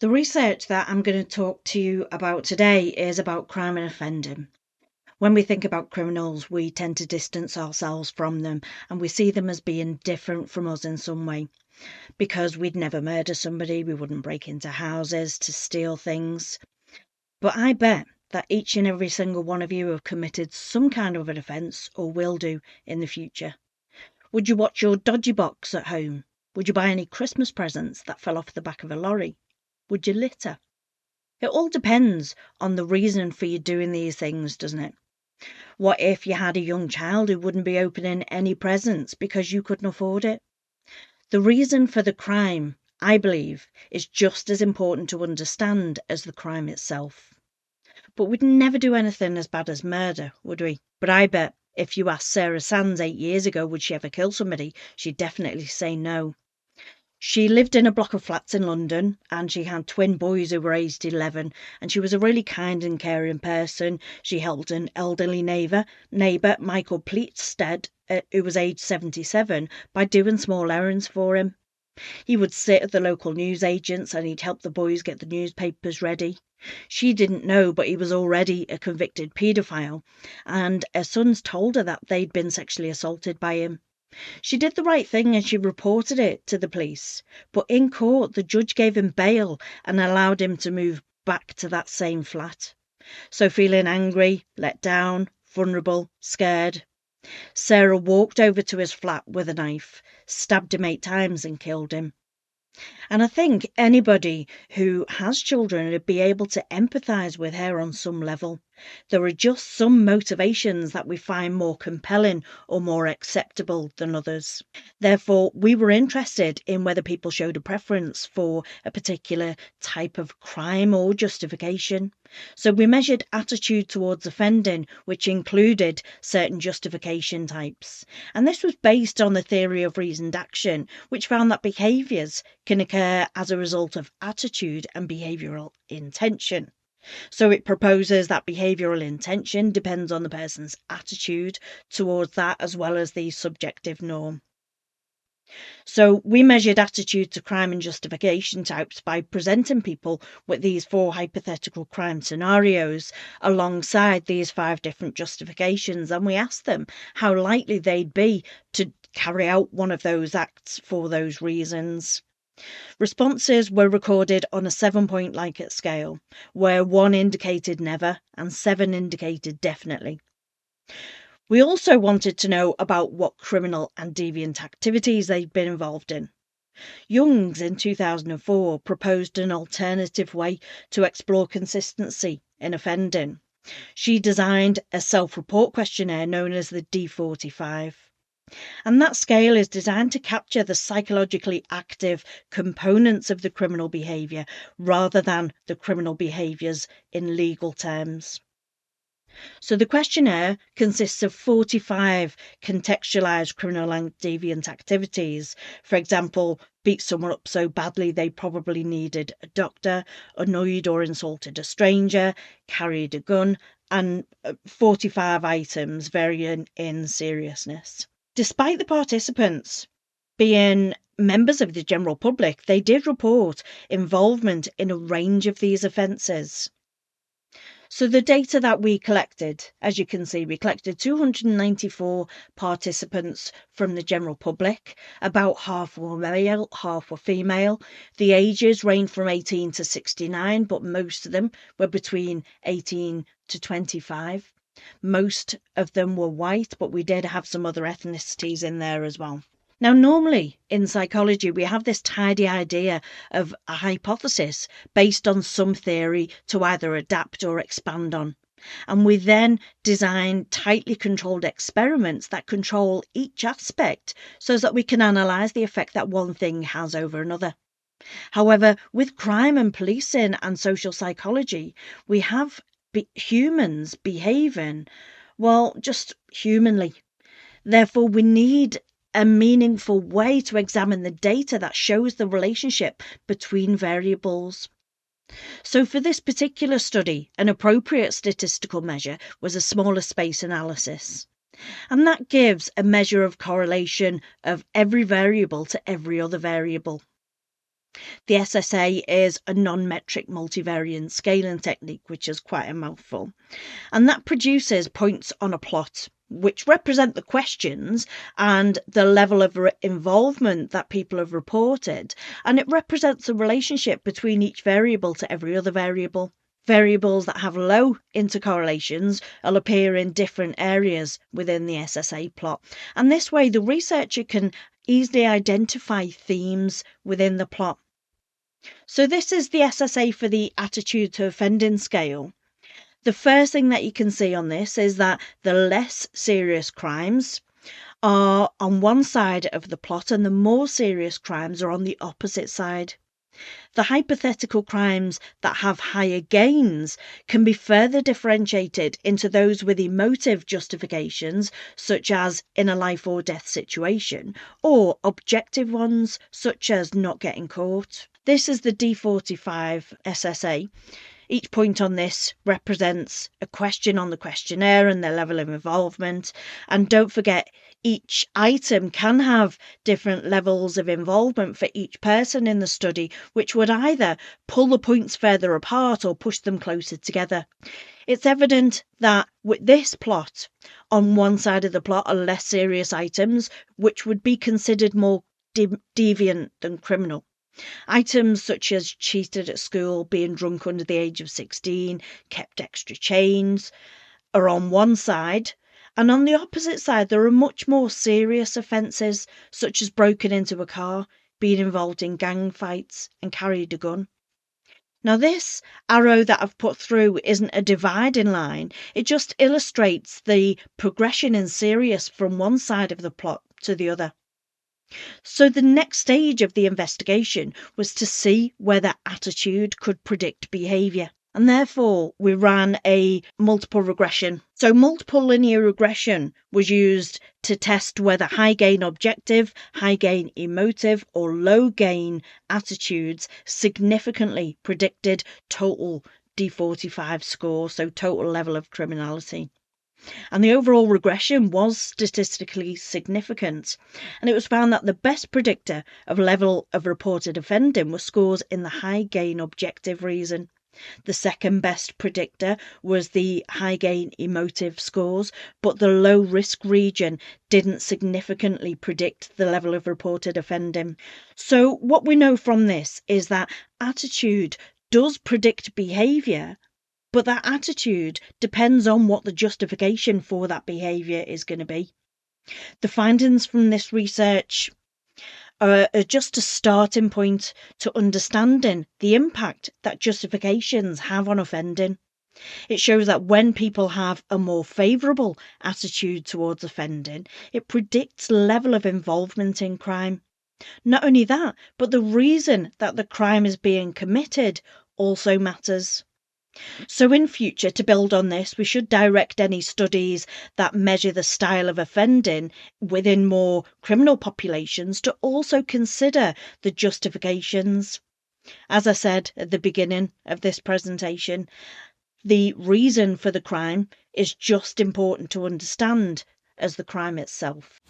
The research that I'm going to talk to you about today is about crime and offending. When we think about criminals, we tend to distance ourselves from them and we see them as being different from us in some way. Because we'd never murder somebody, we wouldn't break into houses to steal things. But I bet that each and every single one of you have committed some kind of an offence or will do in the future. Would you watch your dodgy box at home? Would you buy any Christmas presents that fell off the back of a lorry? Would you litter? It all depends on the reason for you doing these things, doesn't it? What if you had a young child who wouldn't be opening any presents because you couldn't afford it? The reason for the crime, I believe, is just as important to understand as the crime itself. But we'd never do anything as bad as murder, would we? But I bet if you asked Sarah Sands 8 years ago, would she ever kill somebody, she'd definitely say no. She lived in a block of flats in London and she had twin boys who were aged 11, and she was a really kind and caring person. She helped an elderly neighbour, Michael Pleatstead, who was aged 77, by doing small errands for him. He would sit at the local newsagents and he'd help the boys get the newspapers ready. She didn't know, but he was already a convicted paedophile, and her sons told her that they'd been sexually assaulted by him. She did the right thing and she reported it to the police, but in court the judge gave him bail and allowed him to move back to that same flat. So feeling angry, let down, vulnerable, scared, Sarah walked over to his flat with a knife, stabbed him 8 times and killed him. And I think anybody who has children would be able to empathise with her on some level. There are just some motivations that we find more compelling or more acceptable than others. Therefore, we were interested in whether people showed a preference for a particular type of crime or justification. So we measured attitude towards offending, which included certain justification types. And this was based on the theory of reasoned action, which found that behaviours can occur as a result of attitude and behavioural intention. So it proposes that behavioural intention depends on the person's attitude towards that as well as the subjective norm. So we measured attitude to crime and justification types by presenting people with these 4 hypothetical crime scenarios alongside these 5 different justifications, and we asked them how likely they'd be to carry out one of those acts for those reasons. Responses were recorded on a 7-point Likert scale, where 1 indicated never and 7 indicated definitely. We also wanted to know about what criminal and deviant activities they'd been involved in. Youngs in 2004 proposed an alternative way to explore consistency in offending. She designed a self-report questionnaire known as the D45. And that scale is designed to capture the psychologically active components of the criminal behaviour rather than the criminal behaviours in legal terms. So the questionnaire consists of 45 contextualised criminal and deviant activities. For example, beat someone up so badly they probably needed a doctor, annoyed or insulted a stranger, carried a gun, and 45 items varying in seriousness. Despite the participants being members of the general public, they did report involvement in a range of these offences. So the data that we collected, as you can see, we collected 294 participants from the general public. About half were male, half were female. The ages range from 18 to 69, but most of them were between 18 to 25. Most of them were white, but we did have some other ethnicities in there as well. Now, normally in psychology, we have this tidy idea of a hypothesis based on some theory to either adapt or expand on. And we then design tightly controlled experiments that control each aspect so that we can analyse the effect that one thing has over another. However, with crime and policing and social psychology, we have humans behaving, well, just humanly. Therefore, we need a meaningful way to examine the data that shows the relationship between variables. So for this particular study, an appropriate statistical measure was a smaller space analysis. And that gives a measure of correlation of every variable to every other variable. The SSA is a non-metric multivariate scaling technique, which is quite a mouthful. And that produces points on a plot, which represent the questions and the level of involvement that people have reported. And it represents the relationship between each variable to every other variable. Variables that have low intercorrelations will appear in different areas within the SSA plot. And this way, the researcher can easily identify themes within the plot. So this is the SSA for the attitude to offending scale. The first thing that you can see on this is that the less serious crimes are on one side of the plot and the more serious crimes are on the opposite side. The hypothetical crimes that have higher gains can be further differentiated into those with emotive justifications, such as in a life or death situation, or objective ones, such as not getting caught. This is the D45 SSA. Each point on this represents a question on the questionnaire and their level of involvement. And don't forget, each item can have different levels of involvement for each person in the study, which would either pull the points further apart or push them closer together. It's evident that with this plot, on one side of the plot are less serious items, which would be considered more deviant than criminal. Items such as cheated at school, being drunk under the age of 16, kept extra chains, are on one side. And on the opposite side, there are much more serious offences, such as broken into a car, being involved in gang fights, and carried a gun. Now, this arrow that I've put through isn't a dividing line. It just illustrates the progression in serious from one side of the plot to the other. So the next stage of the investigation was to see whether attitude could predict behaviour. And therefore, we ran a multiple regression. So multiple linear regression was used to test whether high gain objective, high gain emotive, or low gain attitudes significantly predicted total D45 score, so total level of criminality. And the overall regression was statistically significant. And it was found that the best predictor of level of reported offending was scores in the high gain objective reason. The second best predictor was the high gain emotive scores, but the low risk region didn't significantly predict the level of reported offending. So what we know from this is that attitude does predict behaviour, but that attitude depends on what the justification for that behaviour is going to be. The findings from this research are just a starting point to understanding the impact that justifications have on offending. It shows that when people have a more favourable attitude towards offending, it predicts level of involvement in crime. Not only that, but the reason that the crime is being committed also matters. So in future, to build on this, we should direct any studies that measure the style of offending within more criminal populations to also consider the justifications. As I said at the beginning of this presentation, the reason for the crime is just important to understand as the crime itself.